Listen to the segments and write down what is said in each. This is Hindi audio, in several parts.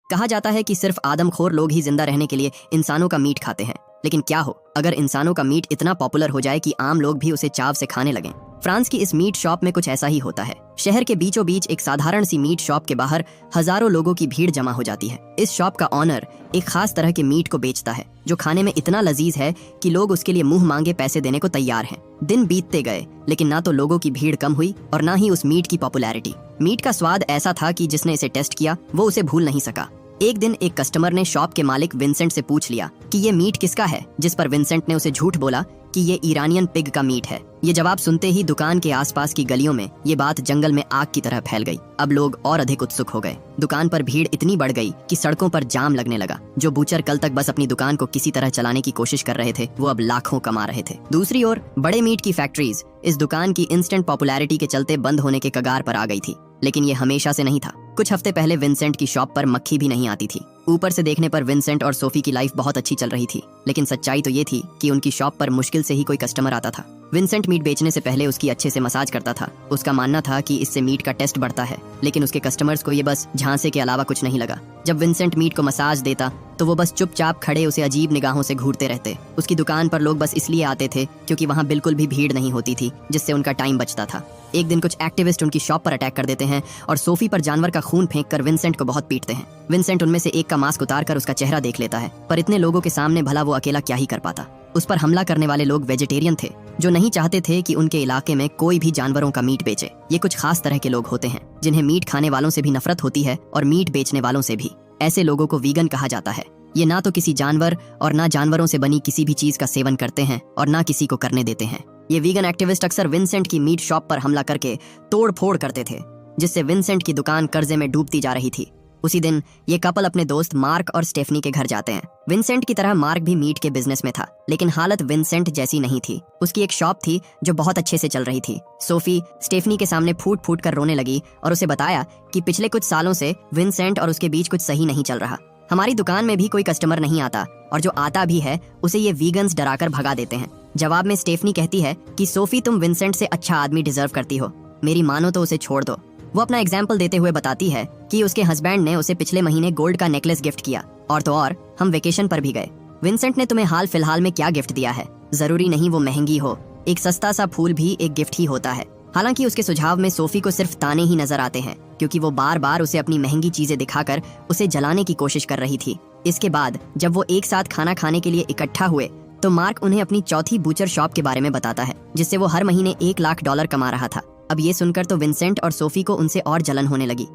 कहा जाता है कि सिर्फ आदमखोर लोग ही जिंदा रहने के लिए इंसानों का मीट खाते हैं, लेकिन क्या हो अगर इंसानों का मीट इतना पॉपुलर हो जाए कि आम लोग भी उसे चाव से खाने लगें। फ्रांस की इस मीट शॉप में कुछ ऐसा ही होता है। शहर के बीचों बीच एक साधारण सी मीट शॉप के बाहर हजारों लोगों की भीड़ जमा हो जाती है। इस शॉप का ऑनर एक खास तरह के मीट को बेचता है जो खाने में इतना लजीज है कि लोग उसके लिए मुंह मांगे पैसे देने को तैयार हैं। दिन बीतते गए, लेकिन ना तो लोगों की भीड़ कम हुई और ना ही उस मीट की पॉपुलैरिटी। मीट का स्वाद ऐसा था कि जिसने इसे टेस्ट किया वो उसे भूल नहीं सका। एक दिन एक कस्टमर ने शॉप के मालिक विंसेंट से पूछ लिया कि ये मीट किसका है, जिस पर विंसेंट ने उसे झूठ बोला कि ये ईरानियन पिग का मीट है। ये जवाब सुनते ही दुकान के आसपास की गलियों में ये बात जंगल में आग की तरह फैल गई। अब लोग और अधिक उत्सुक हो गए। दुकान पर भीड़ इतनी बढ़ गई कि सड़कों पर जाम लगने लगा। जो बूचर कल तक बस अपनी दुकान को किसी तरह चलाने की कोशिश कर रहे थे वो अब लाखों कमा रहे थे। दूसरी ओर बड़े मीट की फैक्ट्रीज इस दुकान की इंस्टेंट पॉपुलैरिटी के चलते बंद होने के कगार पर आ गई थी, लेकिन ये हमेशा से नहीं था। कुछ हफ्ते पहले विंसेंट की शॉप पर मक्खी भी नहीं आती थी। ऊपर से देखने पर विंसेंट और सोफी की लाइफ बहुत अच्छी चल रही थी, लेकिन सच्चाई तो ये थी कि उनकी शॉप पर मुश्किल से ही कोई कस्टमर आता था। विंसेंट मीट बेचने से पहले उसकी अच्छे से मसाज करता था। उसका मानना था कि इससे मीट का टेस्ट बढ़ता है, लेकिन उसके कस्टमर्स को ये बस झांसे के अलावा कुछ नहीं लगा। जब विंसेंट मीट को मसाज देता तो वो बस चुपचाप खड़े उसे अजीब निगाहों से घूरते रहते। उसकी दुकान पर लोग बस इसलिए आते थे क्योंकि वहाँ बिल्कुल भी भीड़ नहीं होती थी, जिससे उनका टाइम बचता था। एक दिन कुछ एक्टिविस्ट उनकी शॉप पर अटैक कर देते हैं और सोफी पर जानवर का खून फेंककर विंसेंट को बहुत पीटते हैं। विंसेंट उनमें से एक का मास्क उतारकर उसका चेहरा देख लेता है, पर इतने लोगों के सामने भला वो अकेला क्या ही कर पाता। उस पर हमला करने वाले लोग वेजिटेरियन थे, जो नहीं चाहते थे कि उनके इलाके में कोई भी जानवरों का मीट बेचे। ये कुछ खास तरह के लोग होते हैं जिन्हें मीट खाने वालों से भी नफरत होती है और मीट बेचने वालों से भी। ऐसे लोगों को वीगन कहा जाता है। ये ना तो किसी जानवर और ना जानवरों से बनी किसी भी चीज का सेवन करते हैं और ना किसी को करने देते हैं। ये वीगन एक्टिविस्ट अक्सर विंसेंट की मीट शॉप पर हमला करके तोड़ फोड़ करते थे, जिससे विंसेंट की दुकान कर्जे में डूबती जा रही थी। उसी दिन ये कपल अपने दोस्त मार्क और स्टेफनी के घर जाते हैं। विंसेंट की तरह मार्क भी मीट के बिजनेस में था, लेकिन हालत विंसेंट जैसी नहीं थी। उसकी एक शॉप थी जो बहुत अच्छे से चल रही थी। सोफी स्टेफनी के सामने फूट फूट कर रोने लगी और उसे बताया कि पिछले कुछ सालों से विंसेंट और उसके बीच कुछ सही नहीं चल रहा। हमारी दुकान में भी कोई कस्टमर नहीं आता और जो आता भी है उसे ये वीगन्स डराकर भगा देते हैं। जवाब में स्टेफनी कहती है कि सोफी, तुम विंसेंट से अच्छा आदमी डिजर्व करती हो, मेरी मानो तो उसे छोड़ दो। वो अपना एग्जाम्पल देते हुए बताती है कि उसके हस्बैंड ने उसे पिछले महीने गोल्ड का नेकलेस गिफ्ट किया और तो और हम वेकेशन पर भी गए। विंसेंट ने तुम्हें हाल फिलहाल में क्या गिफ्ट दिया है? जरूरी नहीं वो महंगी हो, एक सस्ता सा फूल भी एक गिफ्ट ही होता है। हालांकि उसके सुझाव में सोफी को सिर्फ ताने ही नजर आते हैं, क्योंकि वो बार बार उसे अपनी महंगी चीजें दिखाकर उसे जलाने की कोशिश कर रही थी। इसके बाद जब वो एक साथ खाना खाने के लिए इकट्ठा हुए तो मार्क उन्हें अपनी चौथी बूचर शॉप के बारे में बताता है, जिससे वो हर महीने $1 लाख कमा रहा था। अब ये सुनकर तो विंसेंट और सोफी को उनसे और जलन होने लगी।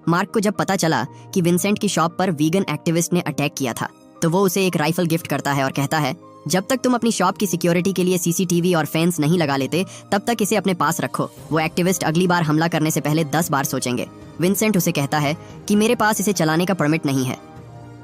मार्क को जब पता चला कि विंसेंट की शॉप पर वीगन एक्टिविस्ट ने अटैक किया था, तो वो उसे एक राइफल गिफ्ट करता है और कहता है, जब तक तुम अपनी शॉप की सिक्योरिटी के लिए सीसीटीवी और फेंस नहीं लगा लेते तब तक इसे अपने पास रखो। वो एक्टिविस्ट अगली बार हमला करने से पहले 10 बार सोचेंगे। विंसेंट उसे कहता है कि मेरे पास इसे चलाने का परमिट नहीं है,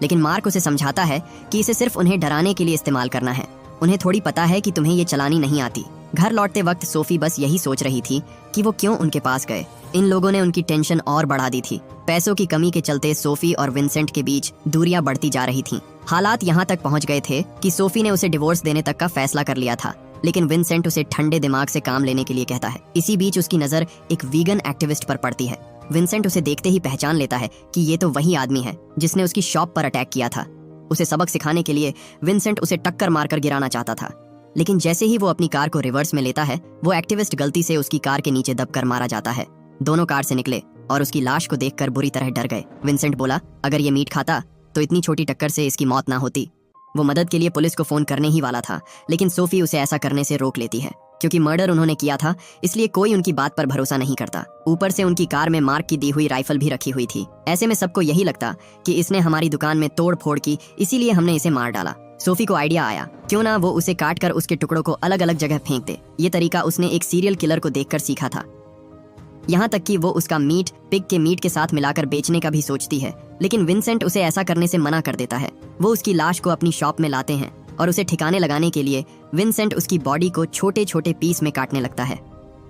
लेकिन मार्क उसे समझाता है कि इसे सिर्फ उन्हें डराने के लिए इस्तेमाल करना है। उन्हें थोड़ी पता है कि तुम्हें ये चलानी नहीं आती। घर लौटते वक्त सोफी बस यही सोच रही थी कि वो क्यों उनके पास गए। इन लोगों ने उनकी टेंशन और बढ़ा दी थी। पैसों की कमी के चलते सोफी और विंसेंट के बीच दूरियां बढ़ती जा रही थीं। हालात यहाँ तक पहुँच गए थे कि सोफी ने उसे डिवोर्स देने तक का फैसला कर लिया था, लेकिन विंसेंट उसे ठंडे दिमाग से काम लेने के लिए कहता है। इसी बीच उसकी नजर एक वीगन एक्टिविस्ट पर पड़ती है। विंसेंट उसे देखते ही पहचान लेता है कि ये तो वही आदमी है जिसने उसकी शॉप पर अटैक किया था। उसे सबक सिखाने के लिए विंसेंट उसे टक्कर मारकर गिराना चाहता था, लेकिन जैसे ही वो अपनी कार को रिवर्स में लेता है, वो एक्टिविस्ट गलती से उसकी कार के नीचे दबकर मारा जाता है। दोनों कार से निकले और उसकी लाश को देखकर बुरी तरह डर गए। विंसेंट बोला, अगर ये मीट खाता तो इतनी छोटी टक्कर से इसकी मौत ना होती। वो मदद के लिए पुलिस को फोन करने ही वाला था, लेकिन सोफी उसे ऐसा करने से रोक लेती है। क्योंकि मर्डर उन्होंने किया था, इसलिए कोई उनकी बात पर भरोसा नहीं करता। ऊपर से उनकी कार में मार्क की दी हुई राइफल भी रखी हुई थी। ऐसे में सबको यही लगता कि इसने हमारी दुकान में तोड़ फोड़ की, इसीलिए हमने इसे मार डाला। सोफी को आइडिया आया, क्यों ना वो उसे काट कर उसके टुकड़ों को अलग अलग जगह फेंक दे। ये तरीका उसने एक सीरियल किलर को देखकर सीखा था। यहाँ तक कि वो उसका मीट पिग के मीट के साथ मिलाकर बेचने का भी सोचती है, लेकिन विंसेंट उसे ऐसा करने से मना कर देता है। वो उसकी लाश को अपनी शॉप में लाते हैं और उसे ठिकाने लगाने के लिए विंसेंट उसकी बॉडी को छोटे छोटे पीस में काटने लगता है।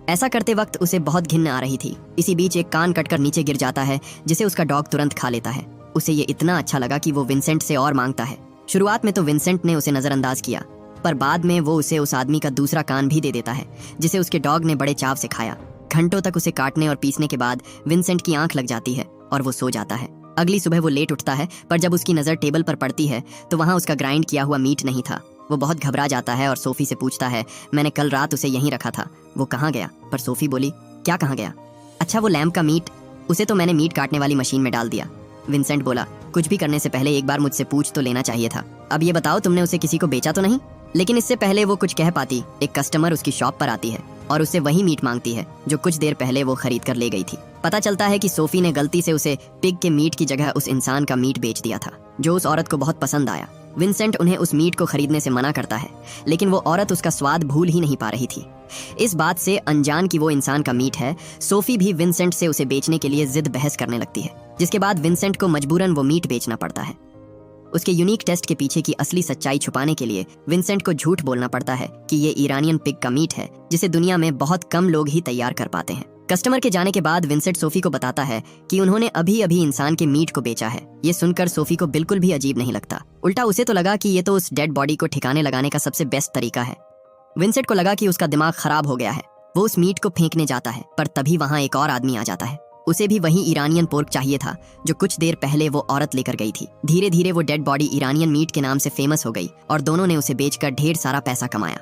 ऐसा करते वक्त उसे बहुत घिन आ रही थी। इसी बीच एक कान कटकर नीचे गिर जाता है, जिसे उसका डॉग तुरंत खा लेता है। उसे ये इतना अच्छा लगा कि वो विंसेंट से और मांगता है। शुरुआत में तो विंसेंट ने उसे नजरअंदाज किया, पर बाद में वो उसे उस आदमी का दूसरा कान भी दे देता है, जिसे उसके डॉग ने बड़े चाव से खाया। घंटों तक उसे काटने और पीसने के बाद विंसेंट की आंख लग जाती है और वो सो जाता है। अगली सुबह वो लेट उठता है, पर जब उसकी नज़र टेबल पर पड़ती है तो वहाँ उसका ग्राइंड किया हुआ मीट नहीं था। वो बहुत घबरा जाता है और सोफी से पूछता है, मैंने कल रात उसे यहीं रखा था, वो कहाँ गया? पर सोफी बोली, क्या कहाँ गया? अच्छा वो लैम्प का मीट, उसे तो मैंने मीट काटने वाली मशीन में डाल दिया। विंसेंट बोला, कुछ भी करने से पहले एक बार मुझसे पूछ तो लेना चाहिए था। अब ये बताओ तुमने उसे किसी को बेचा तो नहीं? लेकिन इससे पहले वो कुछ कह पाती, एक कस्टमर उसकी शॉप पर आती है और उससे वही मीट मांगती है जो कुछ देर पहले वो खरीद कर ले गई थी। पता चलता है कि सोफी ने गलती से उसे पिग के मीट की जगह उस इंसान का मीट बेच दिया था, जो उस औरत को बहुत पसंद आया। विंसेंट उन्हें उस मीट को खरीदने से मना करता है, लेकिन वो औरत उसका स्वाद भूल ही नहीं पा रही थी। इस बात से अनजान कि वो इंसान का मीट है, सोफी भी विंसेंट से उसे बेचने के लिए जिद बहस करने लगती है, जिसके बाद विंसेंट को मजबूरन वो मीट बेचना पड़ता है। उसके यूनिक टेस्ट के पीछे की असली सच्चाई छुपाने के लिए विंसेंट को झूठ बोलना पड़ता है कि ये ईरानियन पिग का मीट है, जिसे दुनिया में बहुत कम लोग ही तैयार कर पाते हैं। कस्टमर के जाने के बाद विंसेंट सोफी को बताता है कि उन्होंने अभी अभी इंसान के मीट को बेचा है। ये सुनकर सोफी को बिल्कुल भी अजीब नहीं लगता, उल्टा उसे तो लगा कि ये तो उस डेड बॉडी को ठिकाने लगाने का सबसे बेस्ट तरीका है। विंसेंट को लगा कि उसका दिमाग खराब हो गया है। वो उस मीट को फेंकने जाता है, पर तभी वहाँ एक और आदमी आ जाता है। उसे भी वही ईरानियन पोर्क चाहिए था जो कुछ देर पहले वो औरत लेकर गई थी। धीरे धीरे वो डेड बॉडी ईरानियन मीट के नाम से फेमस हो गई और दोनों ने उसे बेचकर ढेर सारा पैसा कमाया।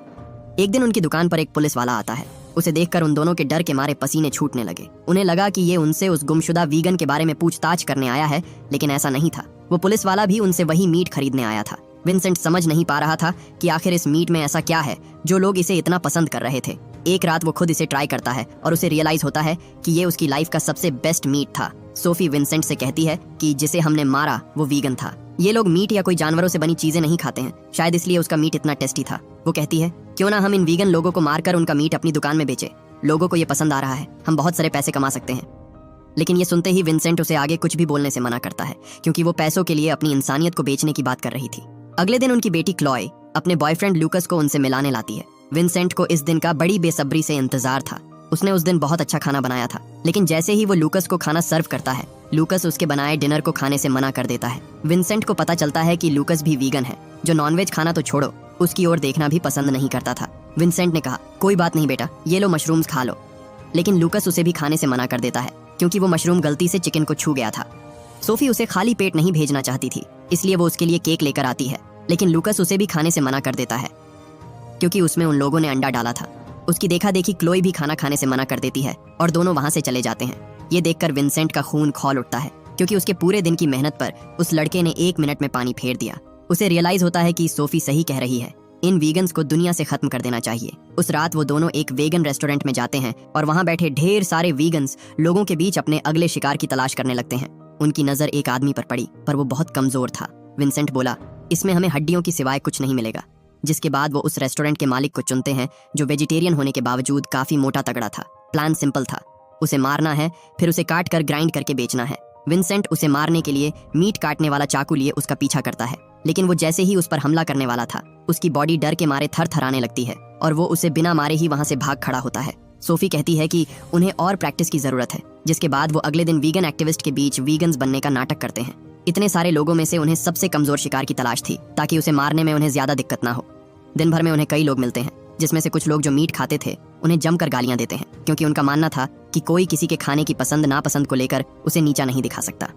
एक दिन उनकी दुकान पर एक पुलिस वाला आता है। उसे देखकर उन दोनों के डर के मारे पसीने छूटने लगे। उन्हें लगा कि ये उनसे उस गुमशुदा वीगन के बारे में पूछताछ करने आया है, लेकिन ऐसा नहीं था। वो पुलिस वाला भी उनसे वही मीट खरीदने आया था। विंसेंट समझ नहीं पा रहा था कि आखिर इस मीट में ऐसा क्या है जो लोग इसे इतना पसंद कर रहे थे। एक रात वो खुद इसे ट्राई करता है और उसे रियलाइज होता है कि ये उसकी लाइफ का सबसे बेस्ट मीट था। सोफी विंसेंट से कहती है कि जिसे हमने मारा वो वीगन था। ये लोग मीट या कोई जानवरों से बनी चीजें नहीं खाते हैं, शायद इसलिए उसका मीट इतना टेस्टी था। वो कहती है, क्यों ना हम इन वीगन लोगों को मारकर उनका मीट अपनी दुकान में बेचे। लोगों को ये पसंद आ रहा है, हम बहुत सारे पैसे कमा सकते हैं। लेकिन ये सुनते ही विंसेंट उसे आगे कुछ भी बोलने से मना करता है, क्योंकि वो पैसों के लिए अपनी इंसानियत को बेचने की बात कर रही थी। अगले दिन उनकी बेटी क्लॉय अपने बॉयफ्रेंड लूकस को उनसे मिलाने लाती है। विंसेंट को इस दिन का बड़ी बेसब्री से इंतजार था। उसने उस दिन बहुत अच्छा खाना बनाया था, लेकिन जैसे ही वो लूकस को खाना सर्व करता है, लूकस उसके बनाए डिनर को खाने से मना कर देता है। विंसेंट को पता चलता है कि लूकस भी वीगन है, जो नॉनवेज खाना तो छोड़ो, उसकी ओर देखना भी पसंद नहीं करता था। विंसेंट ने कहा, कोई बात नहीं बेटा, ये लो मशरूम्स खा लो। लेकिन लूकस उसे भी खाने से मना कर देता है, क्योंकि वो मशरूम गलती से चिकन को छू गया था। सोफी उसे खाली पेट नहीं भेजना चाहती थी, इसलिए वो उसके लिए केक लेकर आती है, लेकिन लूकस उसे भी खाने से मना कर देता है, क्योंकि उसमें उन लोगों ने अंडा डाला था। उसकी देखा देखी क्लोई भी खाना खाने से मना कर देती है और दोनों वहां से चले जाते हैं। ये देखकर विंसेंट का खून खौल उठता है, क्योंकि उसके पूरे दिन की मेहनत पर उस लड़के ने 1 मिनट में पानी फेर दिया। उसे रियलाइज होता है कि सोफी सही कह रही है, इन वीगन्स को दुनिया से खत्म कर देना चाहिए। उस रात वो दोनों एक वेगन रेस्टोरेंट में जाते हैं और वहां बैठे ढेर सारे वीगन्स लोगों के बीच अपने अगले शिकार की तलाश करने लगते हैं। उनकी नजर एक आदमी पर पड़ी, पर वो बहुत कमजोर था। विंसेंट बोला, इसमें हमें हड्डियों की सिवाय कुछ नहीं मिलेगा। जिसके बाद वो उस रेस्टोरेंट के मालिक को चुनते हैं, जो वेजिटेरियन होने के बावजूद काफी मोटा तगड़ा था। प्लान सिंपल था, उसे मारना है, फिर उसे काट कर ग्राइंड करके बेचना है। विंसेंट उसे मारने के लिए मीट काटने वाला चाकू लिए उसका पीछा करता है, लेकिन वो जैसे ही उस पर हमला करने वाला था, उसकी बॉडी डर के मारे थर थराने लगती है और वो उसे बिना मारे ही वहां से भाग खड़ा होता है। सोफी कहती है कि उन्हें और प्रैक्टिस की जरूरत है, जिसके बाद वो अगले दिन वीगन एक्टिविस्ट के बीच वीगन्स बनने का नाटक करते हैं। इतने सारे लोगों में से उन्हें सबसे कमजोर शिकार की तलाश थी, ताकि उसे मारने में उन्हें ज्यादा दिक्कत ना हो। दिन भर में उन्हें कई लोग मिलते हैं, जिसमें से कुछ लोग जो मीट खाते थे उन्हें जमकर गालियां देते हैं, क्योंकि उनका मानना था कि कोई किसी के खाने की पसंद नापसंद को लेकर उसे नीचा नहीं दिखा सकता।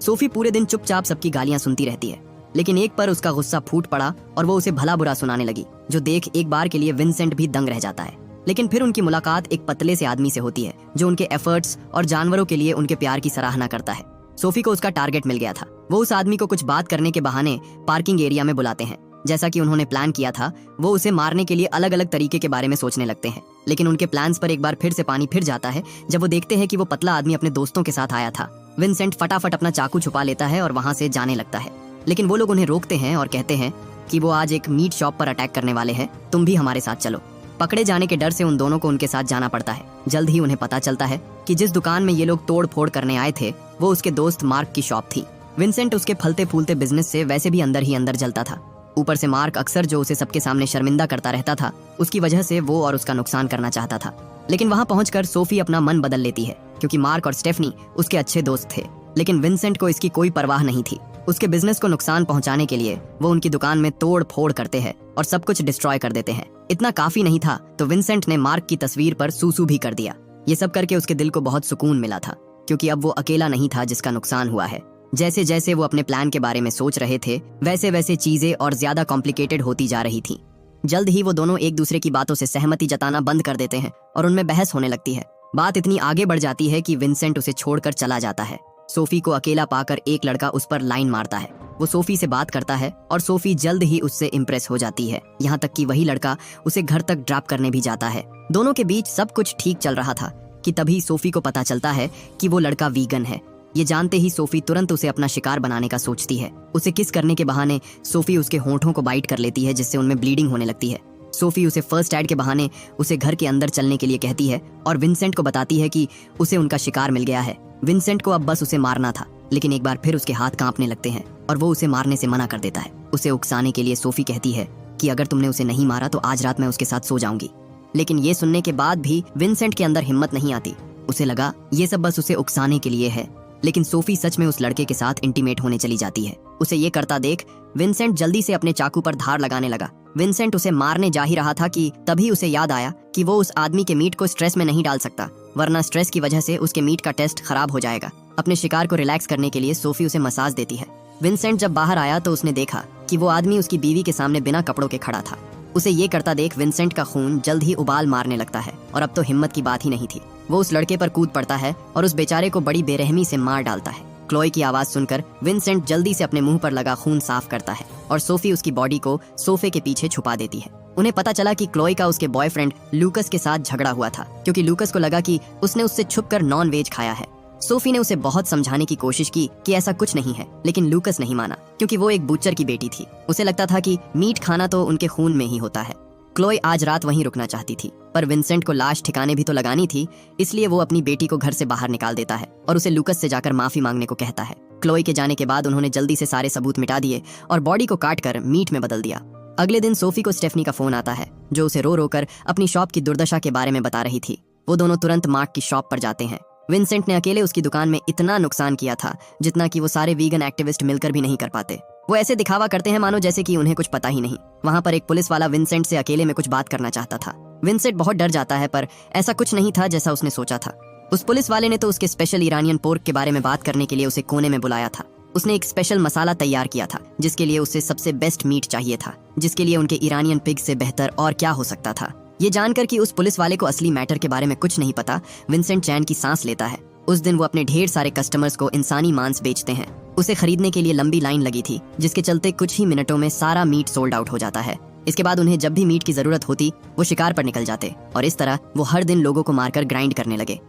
सोफी पूरे दिन चुपचाप सबकी गालियां सुनती रहती है, लेकिन एक पर उसका गुस्सा फूट पड़ा और वो उसे भला बुरा सुनाने लगी, जो देख एक बार के लिए विंसेंट भी दंग रह जाता है। लेकिन फिर उनकी मुलाकात एक पतले से आदमी से होती है, जो उनके एफर्ट्स और जानवरों के लिए उनके प्यार की सराहना करता है। सोफी को उसका टारगेट मिल गया था। वो उस आदमी को कुछ बात करने के बहाने पार्किंग एरिया में बुलाते हैं। जैसा कि उन्होंने प्लान किया था, वो उसे मारने के लिए अलग अलग तरीके के बारे में सोचने लगते हैं, लेकिन उनके प्लान्स पर एक बार फिर से पानी फिर जाता है जब वो देखते हैं कि वो पतला आदमी अपने दोस्तों के साथ आया था। विंसेंट फटाफट अपना चाकू छुपा लेता है और वहां से जाने लगता है, लेकिन वो लोग उन्हें रोकते हैं और कहते हैं कि वो आज एक मीट शॉप पर अटैक करने वाले हैं, तुम भी हमारे साथ चलो। पकड़े जाने के डर से उन दोनों को उनके साथ जाना पड़ता है। जल्द ही उन्हें पता चलता है कि जिस दुकान में ये लोग तोड़ फोड़ करने आए थे, वो उसके दोस्त मार्क की शॉप थी। विंसेंट उसके फलते फूलते बिजनेस से वैसे भी अंदर ही अंदर जलता था। ऊपर से मार्क अक्सर जो उसे सबके सामने शर्मिंदा करता रहता था, उसकी वजह से वो और उसका नुकसान करना चाहता था। लेकिन वहां पहुंचकर सोफी अपना मन बदल लेती है, क्योंकि मार्क और स्टेफनी उसके अच्छे दोस्त थे। लेकिन विंसेंट को इसकी कोई परवाह नहीं थी। उसके बिजनेस को नुकसान पहुंचाने के लिए वो उनकी दुकान में तोड़ फोड़ करते हैं और सब कुछ डिस्ट्रॉय कर देते हैं। इतना काफी नहीं था तो विंसेंट ने मार्क की तस्वीर पर सूसू भी कर दिया। ये सब करके उसके दिल को बहुत सुकून मिला था, क्योंकि अब वो अकेला नहीं था जिसका नुकसान हुआ है। जैसे जैसे वो अपने प्लान के बारे में सोच रहे थे वैसे वैसे चीजें और ज्यादा कॉम्प्लिकेटेड होती जा रही थी। जल्द ही वो दोनों एक दूसरे की बातों से सहमति जताना बंद कर देते हैं और उनमें बहस होने लगती है। बात इतनी आगे बढ़ जाती है कि विंसेंट उसे छोड़कर चला जाता है। सोफी को अकेला पाकर एक लड़का उस पर लाइन मारता है। वो सोफी से बात करता है और सोफी जल्द ही उससे इम्प्रेस हो जाती है, यहाँ तक कि वही लड़का उसे घर तक ड्रॉप करने भी जाता है। दोनों के बीच सब कुछ ठीक चल रहा था कि तभी सोफी को पता चलता है कि वो लड़का वीगन है। ये जानते ही सोफी तुरंत उसे अपना शिकार बनाने का सोचती है। उसे किस करने के बहाने सोफी उसके होंठों को बाइट कर लेती है, जिससे उनमें ब्लीडिंग होने लगती है। सोफी उसे फर्स्ट एड के बहाने उसे घर के अंदर चलने के लिए कहती है और विंसेंट को बताती है कि उसे उनका शिकार मिल गया है। विंसेंट को अब बस उसे मारना था, लेकिन एक बार फिर उसके हाथ कांपने लगते हैं और वो उसे मारने से मना कर देता है। उसे उकसाने के लिए सोफी कहती है कि अगर तुमने उसे नहीं मारा तो आज रात मैं उसके साथ सो जाऊंगी। लेकिन ये सुनने के बाद भी विंसेंट के अंदर हिम्मत नहीं आती। उसे लगा ये सब बस उसे उकसाने के लिए है, लेकिन सोफी सच में उस लड़के के साथ इंटीमेट होने चली जाती है। उसे ये करता देख विंसेंट जल्दी से अपने चाकू पर धार लगाने लगा। विंसेंट उसे मारने जा ही रहा था कि तभी उसे याद आया कि वो उस आदमी के मीट को स्ट्रेस में नहीं डाल सकता, वरना स्ट्रेस की वजह से उसके मीट का टेस्ट खराब हो जाएगा। अपने शिकार को रिलैक्स करने के लिए सोफी उसे मसाज देती है। विंसेंट जब बाहर आया तो उसने देखा कि वो आदमी उसकी बीवी के सामने बिना कपड़ों के खड़ा था। उसे ये करता देख विंसेंट का खून जल्द ही उबाल मारने लगता है और अब तो हिम्मत की बात ही नहीं थी। वो उस लड़के पर कूद पड़ता है और उस बेचारे को बड़ी बेरहमी से मार डालता है। क्लोई की आवाज सुनकर विंसेंट जल्दी से अपने मुंह पर लगा खून साफ करता है और सोफी उसकी बॉडी को सोफे के पीछे छुपा देती है। उन्हें पता चला कि क्लोई का उसके बॉयफ्रेंड लूकस के साथ झगड़ा हुआ था, क्योंकि लूकस को लगा कि उसने उससे छुपकर नॉन वेज खाया है। सोफी ने उसे बहुत समझाने की कोशिश की कि ऐसा कुछ नहीं है, लेकिन लूकस नहीं माना, क्योंकि वो एक बूचर की बेटी थी। उसे लगता था कि मीट खाना तो उनके खून में ही होता है। क्लोई आज रात वहीं रुकना चाहती थी, पर विंसेंट को लाश ठिकाने भी तो लगानी थी, इसलिए वो अपनी बेटी को घर से बाहर निकाल देता है और उसे लूकस से जाकर माफी मांगने को कहता है। क्लोई के जाने के बाद उन्होंने जल्दी से सारे सबूत मिटा दिए और बॉडी को काट कर मीट में बदल दिया। अगले दिन सोफी को स्टेफनी का फोन आता है, जो उसे रो रो कर अपनी शॉप की दुर्दशा के बारे में बता रही थी। वो दोनों तुरंत मार्क की शॉप पर जाते हैं। विंसेंट ने अकेले उसकी दुकान में इतना नुकसान किया था जितना कि वो सारे वीगन एक्टिविस्ट मिलकर भी नहीं कर पाते। वो ऐसे दिखावा करते हैं मानो जैसे कि उन्हें कुछ पता ही नहीं। वहाँ पर एक पुलिस वाला विंसेंट से अकेले में कुछ बात करना चाहता था। विंसेंट बहुत डर जाता है, पर ऐसा कुछ नहीं था जैसा उसने सोचा था। उस पुलिस वाले ने तो उसके स्पेशल ईरानियन पोर्क के बारे में बात करने के लिए उसे कोने में बुलाया था। उसने एक स्पेशल मसाला तैयार किया था जिसके लिए उसे सबसे बेस्ट मीट चाहिए था, जिसके लिए उनके ईरानियन पिग से बेहतर और क्या हो सकता था। ये जानकर कि उस पुलिस वाले को असली मैटर के बारे में कुछ नहीं पता, विंसेंट चैन की सांस लेता है। उस दिन वो अपने ढेर सारे कस्टमर्स को इंसानी मांस बेचते हैं। उसे खरीदने के लिए लंबी लाइन लगी थी, जिसके चलते कुछ ही मिनटों में सारा मीट सोल्ड आउट हो जाता है। इसके बाद उन्हें जब भी मीट की जरूरत होती वो शिकार पर निकल जाते और इस तरह वो हर दिन लोगों को मारकर ग्राइंड करने लगे।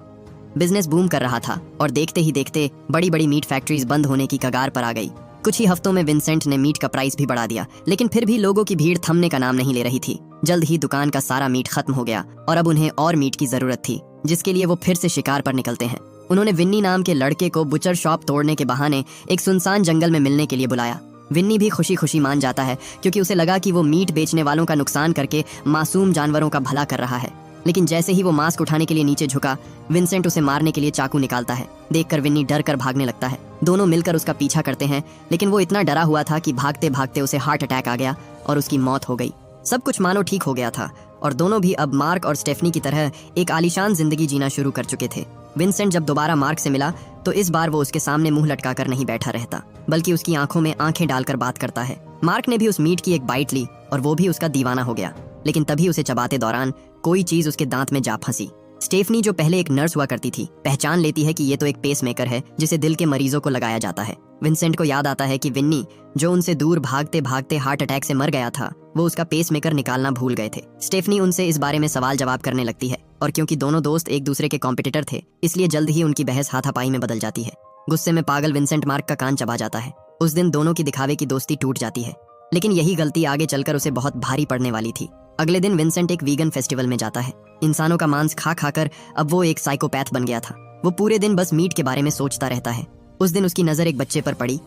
बिजनेस बूम कर रहा था और देखते ही देखते बड़ी बड़ी मीट फैक्ट्रीज बंद होने की कगार पर आ गई। कुछ ही हफ्तों में विंसेंट ने मीट का प्राइस भी बढ़ा दिया, लेकिन फिर भी लोगों की भीड़ थमने का नाम नहीं ले रही थी। जल्द ही दुकान का सारा मीट खत्म हो गया और अब उन्हें और मीट की जरूरत थी, जिसके लिए वो फिर से शिकार पर निकलते हैं। उन्होंने विन्नी नाम के लड़के को बुचर शॉप तोड़ने के बहाने एक सुनसान जंगल में मिलने के लिए बुलाया। विन्नी भी खुशी खुशी मान जाता है, क्योंकि उसे लगा कि वो मीट बेचने वालों का नुकसान करके मासूम जानवरों का भला कर रहा है। लेकिन जैसे ही वो मास्क उठाने के लिए नीचे झुका, विंसेंट उसे मारने के लिए चाकू निकालता है। देखकर विन्नी डर कर भागने लगता है। दोनों मिलकर उसका पीछा करते हैं, लेकिन वो इतना डरा हुआ था कि भागते भागते उसे हार्ट अटैक आ गया और उसकी मौत हो गई। सब कुछ मानो ठीक हो गया था और दोनों भी अब मार्क और स्टेफनी की तरह एक आलीशान जिंदगी जीना शुरू कर चुके थे। विंसेंट जब दोबारा मार्क से मिला तो इस बार वो उसके सामने मुंह लटकाकर नहीं बैठा रहता, बल्कि उसकी आंखों में आंखें डालकर बात करता है। मार्क ने भी उस मीट की एक बाइट ली और वो भी उसका दीवाना हो गया, लेकिन तभी उसे चबाते दौरान कोई चीज उसके दांत में जा फंसी। स्टेफनी, जो पहले एक नर्स हुआ करती थी, पहचान लेती है कि ये तो एक पेसमेकर है जिसे दिल के मरीजों को लगाया जाता है। विंसेंट को याद आता है कि विन्नी, जो उनसे दूर भागते भागते हार्ट अटैक से मर गया था, वो उसका पेसमेकर निकालना भूल गए थे। स्टेफनी उनसे इस बारे में सवाल जवाब करने लगती है और क्योंकि दोनों दोस्त एक दूसरे के कॉम्पिटिटर थे, इसलिए जल्द ही उनकी बहस हाथापाई में बदल जाती है। गुस्से में पागल विंसेंट मार्क का कान चबा जाता है। उस दिन दोनों की दिखावे की दोस्ती टूट जाती है, लेकिन यही गलती आगे चलकर उसे बहुत भारी पड़ने वाली थी। अगले दिन विंसेंट एक वीगन फेस्टिवल में जाता है। इंसानों का मांस खा खाकर अब वो एक साइकोपैथ बन गया था। वो पूरे दिन बस मीट के बारे में सोचता रहता है। उस दिन उसकी नजर एक बच्चे पर पड़ी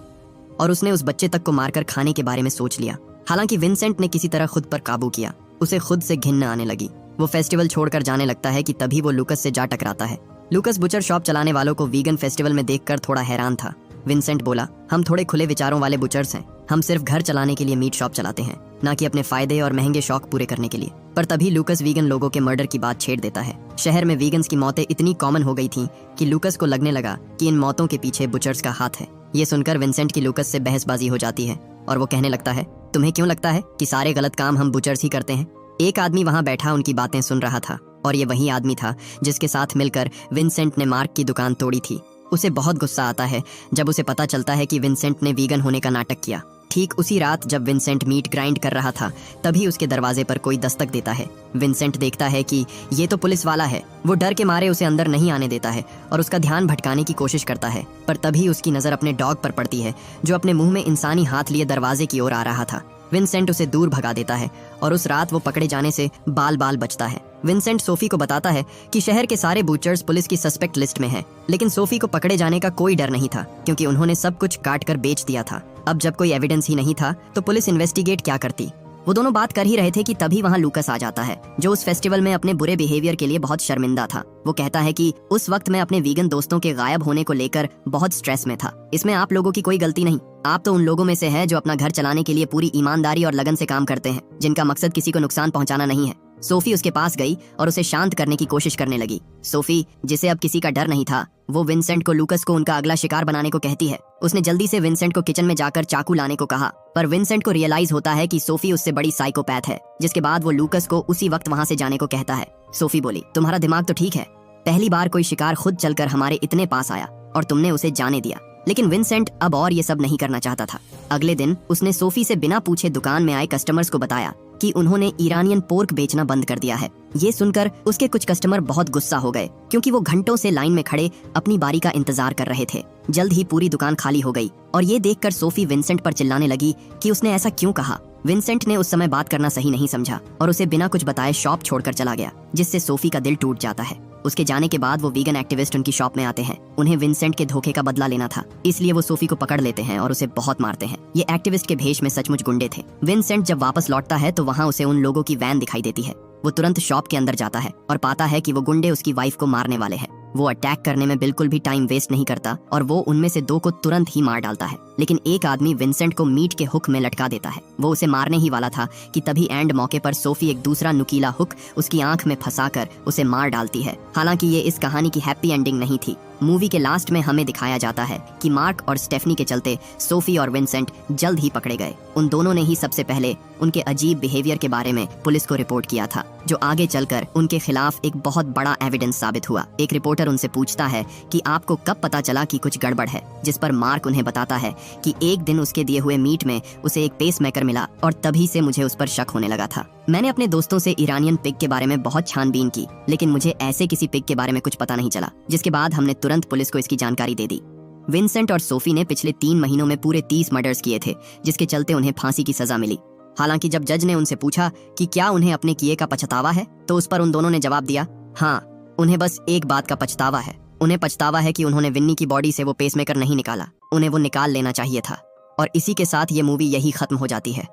और उसने उस बच्चे तक को मारकर खाने के बारे में सोच लिया। हालांकि विंसेंट ने किसी तरह खुद पर काबू किया। उसे खुद से घिन आने लगी। वो फेस्टिवल छोड़कर जाने लगता है कि तभी वो लूकस से जा टकराता है। लूकस बुचर शॉप चलाने वालों को वीगन फेस्टिवल में देखकर थोड़ा हैरान था। विंसेंट बोला, हम थोड़े खुले विचारों वाले बुचर्स हैं। हम सिर्फ घर चलाने के लिए मीट शॉप चलाते हैं, ना कि अपने फायदे और महंगे शौक पूरे करने के लिए। पर तभी लूकस वीगन लोगों के मर्डर की बात छेड़ देता है। शहर में वीगन्स की मौतें इतनी कॉमन हो गई थीं कि लूकस को लगने लगा कि इन मौतों के पीछे बुचर्स का हाथ है। ये सुनकर विंसेंट की लूकस से बहसबाजी हो जाती है और वो कहने लगता है, तुम्हें क्यों लगता है कि सारे गलत काम हम बुचर्स ही करते हैं? एक आदमी वहां बैठा उनकी बातें सुन रहा था और ये वही आदमी था जिसके साथ मिलकर विंसेंट ने मार्क की दुकान तोड़ी थी। उसे बहुत गुस्सा आता है जब उसे पता चलता है कि विंसेंट ने वीगन होने का नाटक किया। ठीक उसी रात जब विंसेंट मीट ग्राइंड कर रहा था, तभी उसके दरवाजे पर कोई दस्तक देता है। विंसेंट देखता है कि ये तो पुलिस वाला है। वो डर के मारे उसे अंदर नहीं आने देता है और उसका ध्यान भटकाने की कोशिश करता है, पर तभी उसकी नजर अपने डॉग पर पड़ती है जो अपने मुंह में इंसानी हाथ लिए दरवाजे की ओर आ रहा था। विंसेंट उसे दूर भगा देता है और उस रात वो पकड़े जाने से बाल बाल बचता है। विंसेंट सोफी को बताता है कि शहर के सारे बूचर्स पुलिस की सस्पेक्ट लिस्ट में हैं, लेकिन सोफी को पकड़े जाने का कोई डर नहीं था क्योंकि उन्होंने सब कुछ काट कर बेच दिया था। अब जब कोई एविडेंस ही नहीं था तो पुलिस इन्वेस्टिगेट क्या करती? वो दोनों बात कर ही रहे थे कि तभी वहाँ लूकस आ जाता है जो उस फेस्टिवल में अपने बुरे बिहेवियर के लिए बहुत शर्मिंदा था। वो कहता है कि उस वक्त मैं अपने वीगन दोस्तों के गायब होने को लेकर बहुत स्ट्रेस में था। इसमें आप लोगों की कोई गलती नहीं। आप तो उन लोगों में से हैं जो अपना घर चलाने के लिए पूरी ईमानदारी और लगन से काम करते हैं, जिनका मकसद किसी को नुकसान पहुंचाना नहीं है। सोफी उसके पास गई और उसे शांत करने की कोशिश करने लगी। सोफी, जिसे अब किसी का डर नहीं था, वो विंसेंट को लूकस को उनका अगला शिकार बनाने को कहती है। उसने जल्दी से विंसेंट को किचन में जाकर चाकू लाने को कहा, पर विंसेंट को रियलाइज होता है कि सोफी उससे बड़ी साइकोपैथ है, जिसके बाद वो लूकस को उसी वक्त वहां से जाने को कहता है। सोफी बोली, तुम्हारा दिमाग तो ठीक है, पहली बार कोई शिकार खुद चलकर हमारे इतने पास आया और तुमने उसे जाने दिया। लेकिन विंसेंट अब और ये सब नहीं करना चाहता था। अगले दिन उसने सोफी से बिना पूछे दुकान में आए कस्टमर्स को बताया कि उन्होंने ईरानियन पोर्क बेचना बंद कर दिया है। ये सुनकर उसके कुछ कस्टमर बहुत गुस्सा हो गए क्योंकि वो घंटों से लाइन में खड़े अपनी बारी का इंतजार कर रहे थे। जल्द ही पूरी दुकान खाली हो गई और ये देखकर सोफी विंसेंट पर चिल्लाने लगी कि उसने ऐसा क्यों कहा। विंसेंट ने उस समय बात करना सही नहीं समझा और उसे बिना कुछ बताए शॉप छोड़कर चला गया, जिससे सोफी का दिल टूट जाता है। उसके जाने के बाद वो वीगन एक्टिविस्ट उनकी शॉप में आते हैं। उन्हें विंसेंट के धोखे का बदला लेना था, इसलिए वो सोफी को पकड़ लेते हैं और उसे बहुत मारते हैं। ये एक्टिविस्ट के भेष में सचमुच गुंडे थे। विंसेंट जब वापस लौटता है तो वहाँ उसे उन लोगों की वैन दिखाई देती है। वो तुरंत शॉप के अंदर जाता है और पाता है कि वो गुंडे उसकी वाइफ को मारने वाले हैं। वो अटैक करने में बिल्कुल भी टाइम वेस्ट नहीं करता और वो उनमें से 2 को तुरंत ही मार डालता है। लेकिन एक आदमी विंसेंट को मीट के हुक में लटका देता है। वो उसे मारने ही वाला था कि तभी एंड मौके पर सोफी एक दूसरा नुकीला हुक उसकी आंख में फंसाकर उसे मार डालती है। हालांकि ये इस कहानी की हैप्पी एंडिंग नहीं थी। मूवी के लास्ट में हमें दिखाया जाता है कि मार्क और स्टेफनी के चलते सोफी और विंसेंट जल्द ही पकड़े गए। उन दोनों ने ही सबसे पहले उनके अजीब बिहेवियर के बारे में पुलिस को रिपोर्ट किया था, जो आगे चलकर उनके खिलाफ एक बहुत बड़ा एविडेंस साबित हुआ। एक रिपोर्टर उनसे पूछता है कि आपको कब पता चला कि कुछ गड़बड़ है, जिस पर मार्क उन्हें बताता है कि एक दिन उसके दिए हुए मीट में उसे एक पेसमेकर मिला और तभी से मुझे उस पर शक होने लगा था। मैंने अपने दोस्तों से ईरानियन पिग के बारे में बहुत छानबीन की, लेकिन मुझे ऐसे किसी पिग के बारे में कुछ पता नहीं चला, जिसके बाद हमने तुरंत पुलिस को इसकी जानकारी दे दी। विंसेंट और सोफी ने पिछले 3 महीनों में पूरे 30 मर्डर्स किए थे, जिसके चलते उन्हें फांसी की सजा मिली। हालांकि जब जज ने उनसे पूछा कि क्या उन्हें अपने किए का पछतावा है, तो उस पर उन दोनों ने जवाब दिया, हाँ, उन्हें बस एक बात का पछतावा है। उन्हें पछतावा है कि उन्होंने विन्नी की बॉडी से वो पेसमेकर नहीं निकाला। उन्हें वो निकाल लेना चाहिए था। और इसी के साथ ये मूवी यही खत्म हो जाती है।